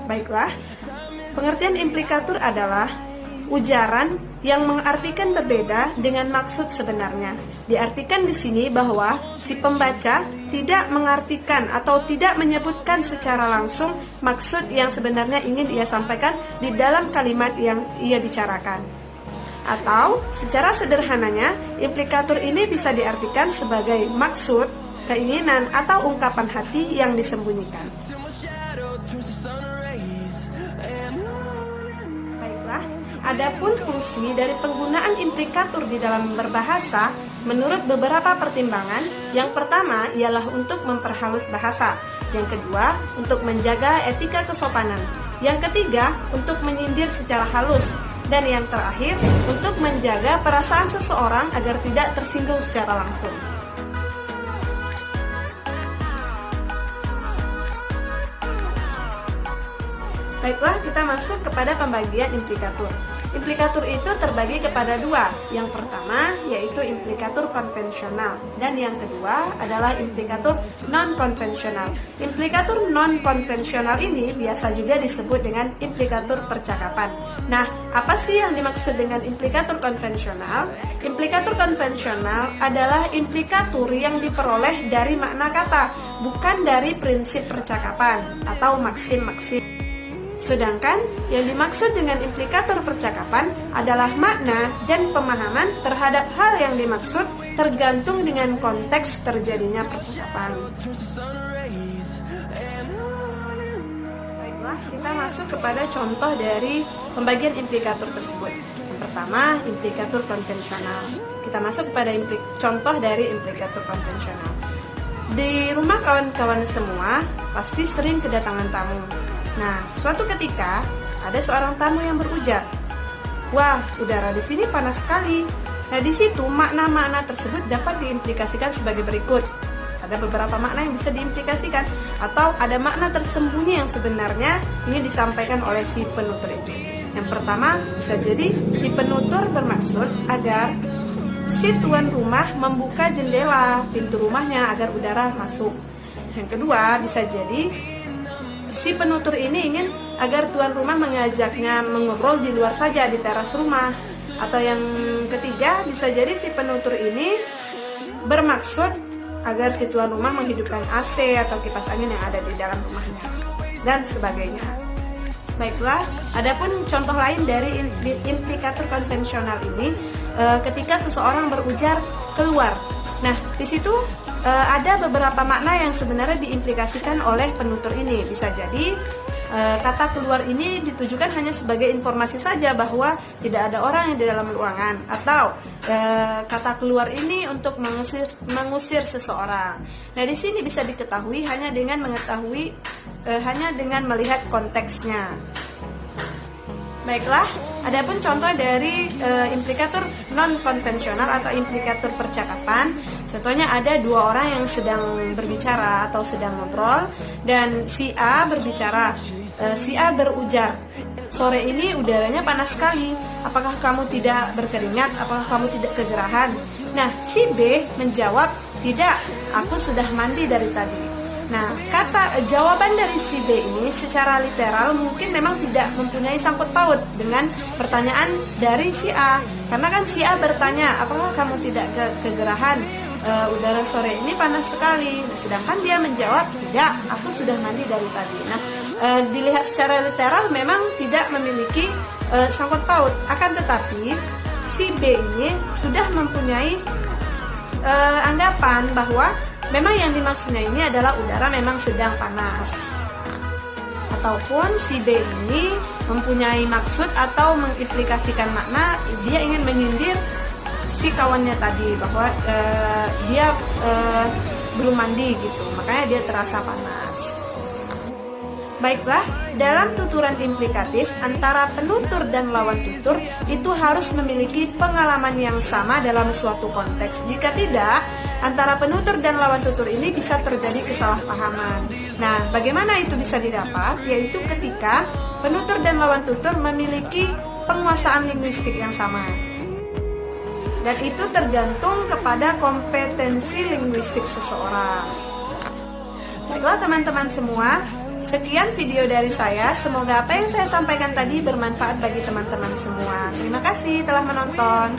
Baiklah, pengertian implikatur adalah ujaran yang mengartikan berbeda dengan maksud sebenarnya. Diartikan di sini bahwa si pembaca tidak mengartikan atau tidak menyebutkan secara langsung maksud yang sebenarnya ingin ia sampaikan di dalam kalimat yang ia bicarakan. Atau secara sederhananya, implikatur ini bisa diartikan sebagai maksud, keinginan, atau ungkapan hati yang disembunyikan. Baiklah, adapun fungsi dari penggunaan implikatur di dalam berbahasa, menurut beberapa pertimbangan, yang pertama ialah untuk memperhalus bahasa, yang kedua untuk menjaga etika kesopanan, yang ketiga untuk menyindir secara halus, dan yang terakhir untuk menjaga perasaan seseorang agar tidak tersinggung secara langsung. Baiklah, kita masuk kepada pembagian implikatur. Implikatur itu terbagi kepada dua. Yang pertama yaitu implikatur konvensional, dan yang kedua adalah implikatur non-konvensional. Implikatur non-konvensional ini biasa juga disebut dengan implikatur percakapan. Nah, apa sih yang dimaksud dengan implikatur konvensional? Implikatur konvensional adalah implikatur yang diperoleh dari makna kata, bukan dari prinsip percakapan atau maksim-maksim. Sedangkan yang dimaksud dengan implikator percakapan adalah makna dan pemahaman terhadap hal yang dimaksud tergantung dengan konteks terjadinya percakapan. Baiklah, kita masuk kepada contoh dari pembagian implikator tersebut. Yang pertama, implikator konvensional. Kita masuk kepada contoh dari implikator konvensional. Di rumah kawan-kawan semua pasti sering kedatangan tamu. Nah, suatu ketika ada seorang tamu yang berujar, "Wah, udara di sini panas sekali." Nah, di situ makna-makna tersebut dapat diimplikasikan sebagai berikut. Ada beberapa makna yang bisa diimplikasikan, atau ada makna tersembunyi yang sebenarnya ingin disampaikan oleh si penutur itu. Yang pertama, bisa jadi si penutur bermaksud agar si tuan rumah membuka jendela pintu rumahnya agar udara masuk. Yang kedua, bisa jadi si penutur ini ingin agar tuan rumah mengajaknya mengobrol di luar saja di teras rumah. Atau yang ketiga, bisa jadi si penutur ini bermaksud agar si tuan rumah menghidupkan AC atau kipas angin yang ada di dalam rumahnya, dan sebagainya. Baiklah, adapun contoh lain dari implikator konvensional ini, ketika seseorang berujar keluar. Nah, di situ ada beberapa makna yang sebenarnya diimplikasikan oleh penutur ini. Bisa jadi kata keluar ini ditujukan hanya sebagai informasi saja bahwa tidak ada orang yang di dalam ruangan, atau kata keluar ini untuk mengusir seseorang. Nah, di sini bisa diketahui hanya dengan melihat konteksnya. Baiklah, adapun contoh dari implikator non-konvensional atau implikator percakapan. Contohnya ada dua orang yang sedang berbicara atau sedang ngobrol, dan si A berbicara. Si A berujar, "Sore ini udaranya panas sekali. Apakah kamu tidak berkeringat? Apakah kamu tidak kegerahan?" Nah, si B menjawab, "Tidak, aku sudah mandi dari tadi." Nah, jawaban dari si B ini secara literal mungkin memang tidak mempunyai sangkut paut dengan pertanyaan dari si A. Karena kan si A bertanya, "Apakah kamu tidak kegerahan? Udara sore ini panas sekali." Nah, sedangkan dia menjawab, "Tidak, aku sudah mandi dari tadi." Nah, dilihat secara literal memang tidak memiliki sangkut paut. Akan tetapi si B ini sudah mempunyai anggapan bahwa memang yang dimaksudnya ini adalah udara memang sedang panas. Ataupun si B ini mempunyai maksud atau mengimplikasikan makna, dia ingin menyindir si kawannya tadi bahwa dia belum mandi gitu, makanya dia terasa panas. Baiklah, dalam tuturan implikatif antara penutur dan lawan tutur itu harus memiliki pengalaman yang sama dalam suatu konteks. Jika tidak, antara penutur dan lawan tutur ini bisa terjadi kesalahpahaman. Nah, bagaimana itu bisa didapat? Yaitu ketika penutur dan lawan tutur memiliki penguasaan linguistik yang sama. Dan itu tergantung kepada kompetensi linguistik seseorang. Baiklah teman-teman semua, Sekian video dari saya, semoga apa yang saya sampaikan tadi bermanfaat bagi teman-teman semua. Terima kasih telah menonton.